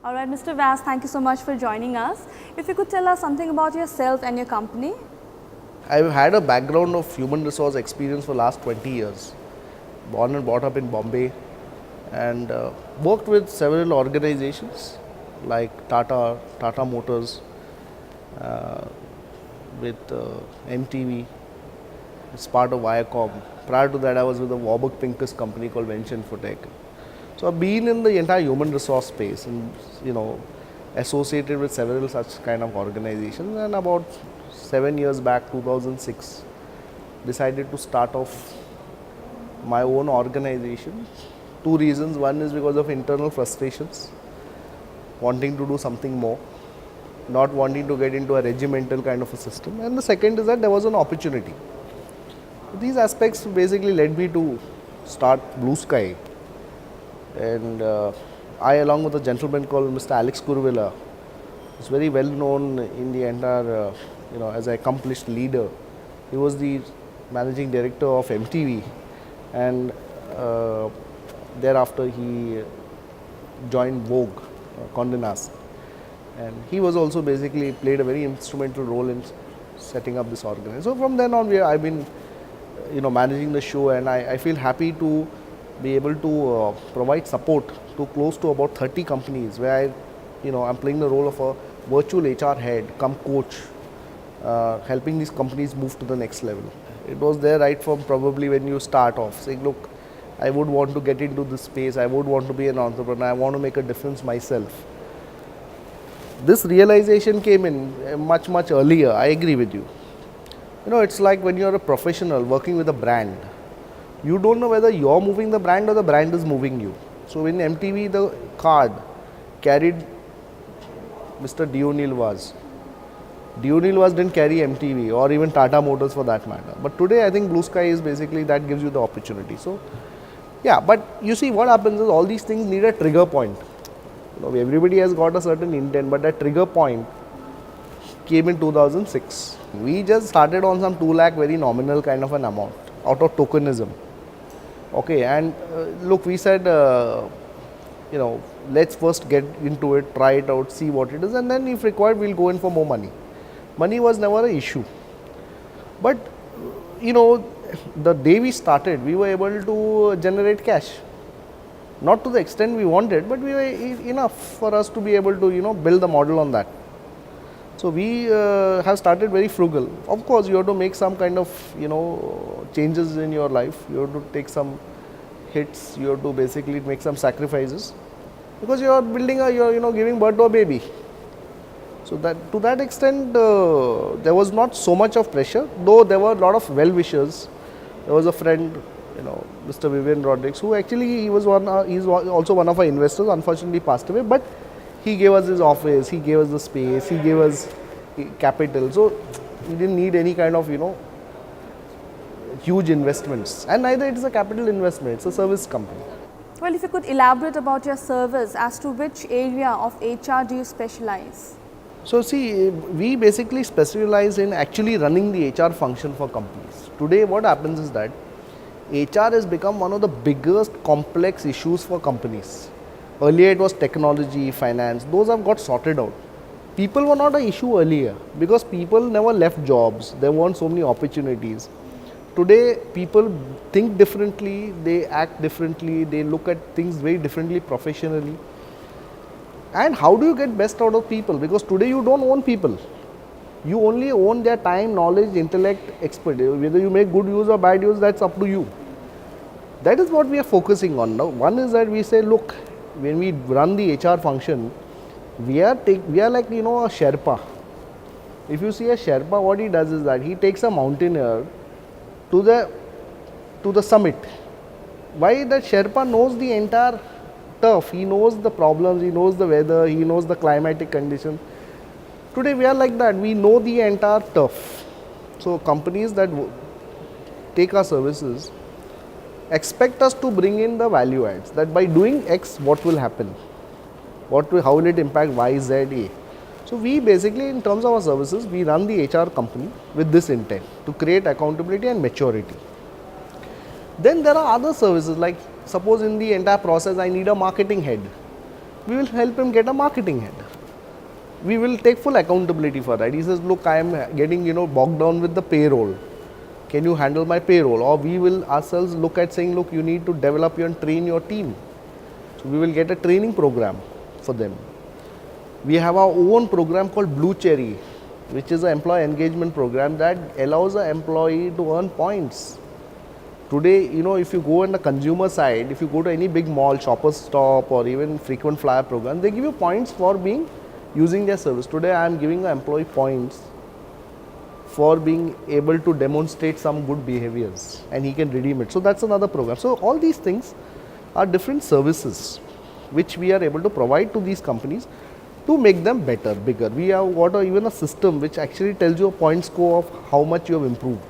All right, Mr. Vyas, thank you so much for joining us. If you could tell us something about yourself and your company. I've had a background of human resource experience for last 20 years. Born and brought up in Bombay and worked with several organizations like Tata Motors, with MTV. It's part of Viacom. Prior to that, I was with a Warburg Pincus company called Venture Infotech. So I've been in the entire human resource space and associated with several such kind of organizations. And about 7 years back, 2006, decided to start off my own organization. Two reasons. One is because of internal frustrations, wanting to do something more, not wanting to get into a regimental kind of a system. And the second is that there was an opportunity. These aspects basically led me to start BLUESKY. And I, along with a gentleman called Mr. Alex Kurvilla, is very well known in the entire, as an accomplished leader. He was the managing director of MTV, and thereafter he joined Vogue, Condé Nast. And he was also basically played a very instrumental role in setting up this organization. So from then on, I've been, managing the show, and I feel happy to be able to provide support to close to about 30 companies where I'm playing the role of a virtual HR head, come coach, helping these companies move to the next level. It was there right from probably when you start off, saying, look, I would want to get into this space, I would want to be an entrepreneur, I want to make a difference myself. This realization came in much earlier, I agree with you. It's like when you're a professional working with a brand, you don't know whether you're moving the brand or the brand is moving you. So in MTV, the card carried Mr. Dionil Vaz. Dionil Vaz didn't carry MTV or even Tata Motors for that matter. But today I think BLUESKY is basically that gives you the opportunity. So yeah, but you see what happens is all these things need a trigger point. Everybody has got a certain intent, but that trigger point came in 2006. We just started on some 2 lakh very nominal kind of an amount out of tokenism. Okay, and look, we said, let's first get into it, try it out, see what it is, and then if required, we'll go in for more money. Money was never an issue. But, the day we started, we were able to generate cash. Not to the extent we wanted, but we were enough for us to be able to, build the model on that. So we have started very frugal. Of course, you have to make some kind of, changes in your life. You have to take some hits. You have to basically make some sacrifices, because you are building you're giving birth to a baby. So that to that extent, there was not so much of pressure, though there were a lot of well-wishers. There was a friend, Mr. Vivian Rodriguez, who actually he's also one of our investors. Unfortunately, passed away, but he gave us his office, he gave us the space, he gave us capital. So we didn't need any kind of, huge investments. And neither it is a capital investment, it's a service company. Well, if you could elaborate about your service, as to which area of HR do you specialize? So see, we basically specialize in actually running the HR function for companies. Today what happens is that HR has become one of the biggest complex issues for companies. Earlier it was technology, finance, those have got sorted out. People were not an issue earlier because people never left jobs, there weren't so many opportunities. Today people think differently, they act differently, they look at things very differently professionally. And how do you get best out of people? Because today you don't own people. You only own their time, knowledge, intellect, expertise. Whether you make good use or bad use, that's up to you. That is what we are focusing on now. One is that we say, look, when we run the HR function, we are like, a Sherpa. If you see a Sherpa, what he does is that he takes a mountaineer to the summit. Why? That Sherpa knows the entire turf, he knows the problems, he knows the weather, he knows the climatic conditions. Today we are like that, we know the entire turf. So companies that take our services expect us to bring in the value adds, that by doing X, what will happen? How will it impact Y, Z, A? So we basically, in terms of our services, we run the HR company with this intent to create accountability and maturity. Then there are other services, like suppose in the entire process I need a marketing head. we will help him get a marketing head. We will take full accountability for that. He says, look, I am getting, bogged down with the payroll. Can you handle my payroll? Or we will ourselves look at saying, look, you need to develop and train your team. So we will get a training program for them. We have our own program called Blue Cherry, which is an employee engagement program that allows an employee to earn points. Today, if you go on the consumer side, if you go to any big mall, Shoppers Stop or even frequent flyer program, they give you points for using their service. Today, I am giving an employee points for being able to demonstrate some good behaviors, and he can redeem it. So that's another program. So all these things are different services which we are able to provide to these companies to make them better, bigger. We have got even a system which actually tells you a point score of how much you have improved.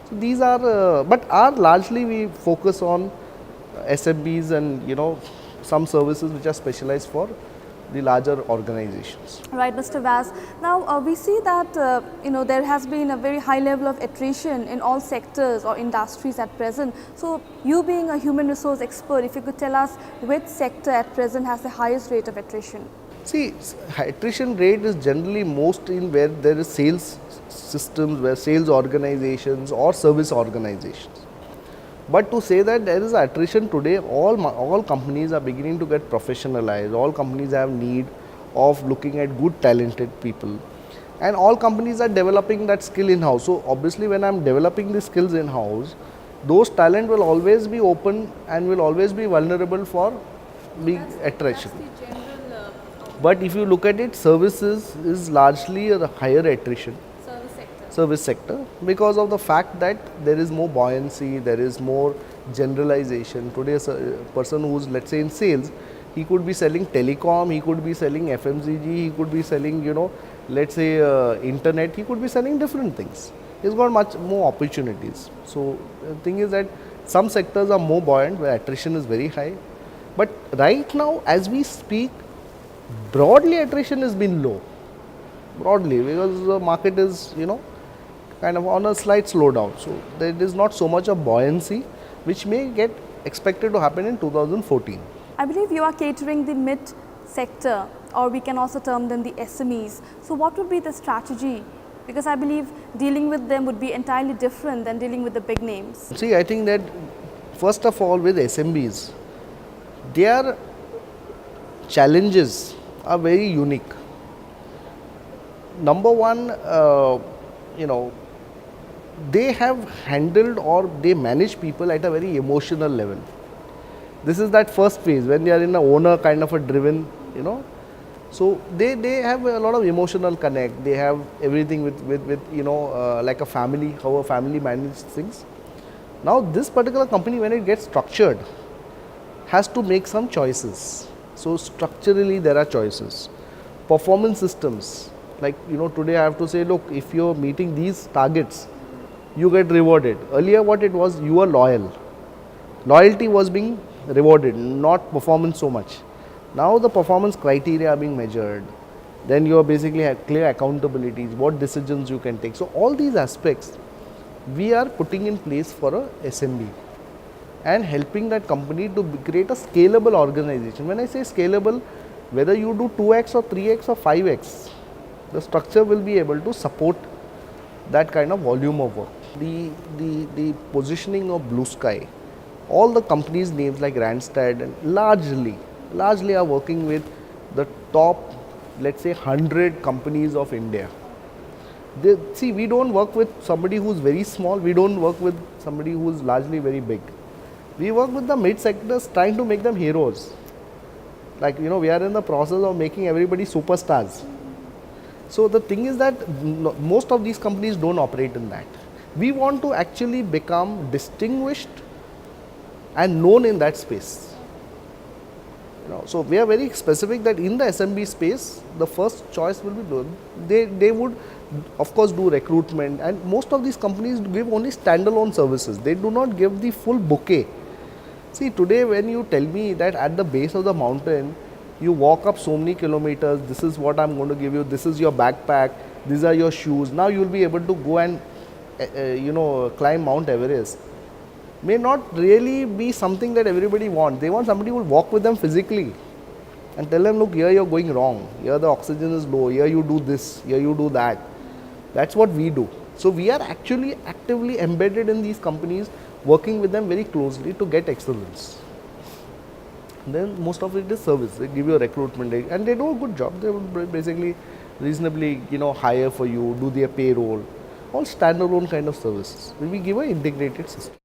So these are, largely we focus on SMBs and some services which are specialized for the larger organizations. Right, Mr. Vaz. Now we see that there has been a very high level of attrition in all sectors or industries at present. So you being a human resource expert, if you could tell us which sector at present has the highest rate of attrition? See, attrition rate is generally most in where there is sales systems, where sales organizations or service organizations. But to say that there is attrition today, all companies are beginning to get professionalized. All companies have need of looking at good talented people, and all companies are developing that skill in-house. So obviously when I am developing the skills in-house, those talent will always be open and will always be vulnerable for being attrition. But if you look at it, services is largely a higher attrition. Service sector, because of the fact that there is more buoyancy, there is more generalization. Today a person who is, let's say, in sales, he could be selling telecom, he could be selling FMCG, he could be selling, let's say internet, he could be selling different things. He's got much more opportunities. So the thing is that some sectors are more buoyant where attrition is very high. But right now, as we speak, broadly attrition has been low. Broadly, because the market is, kind of on a slight slowdown. So there is not so much of buoyancy, which may get expected to happen in 2014. I believe you are catering the mid sector, or we can also term them the SMEs. So what would be the strategy? Because I believe dealing with them would be entirely different than dealing with the big names. See, I think that first of all with SMBs, their challenges are very unique. Number one, they have handled or they manage people at a very emotional level. This is that first phase when they are in a owner kind of a driven, So they have a lot of emotional connect. They have everything with like a family, how a family manages things. Now this particular company, when it gets structured, has to make some choices. So structurally there are choices. Performance systems, like today I have to say, look, if you're meeting these targets, you get rewarded. Earlier what it was, you were loyal. Loyalty was being rewarded, not performance so much. Now the performance criteria are being measured. Then you are basically have clear accountabilities, what decisions you can take. So all these aspects we are putting in place for a SMB and helping that company to create a scalable organization. When I say scalable, whether you do 2x or 3x or 5x, the structure will be able to support that kind of volume of work. The positioning of BLUESKY, all the companies' names like Randstad and largely are working with the top, let's say 100 companies of India. We don't work with somebody who's very small, we don't work with somebody who's largely very big. We work with the mid sectors, trying to make them heroes. Like, we are in the process of making everybody superstars. So the thing is that most of these companies don't operate in that. We want to actually become distinguished and known in that space. So we are very specific that in the SMB space, the first choice will be done. They would, of course, do recruitment, and most of these companies give only standalone services. They do not give the full bouquet. See, today when you tell me that at the base of the mountain, you walk up so many kilometers, this is what I'm going to give you, this is your backpack, these are your shoes. Now you will be able to go and climb Mount Everest. May not really be something that everybody wants. They want somebody who will walk with them physically and tell them, look, here you're going wrong, here the oxygen is low, here you do this, here you do that. That's what we do. So we are actually actively embedded in these companies, working with them very closely to get excellence. Then most of it is service. They give you a recruitment and they do a good job. They would basically reasonably, hire for you, do their payroll, all standalone kind of services. We give an integrated system.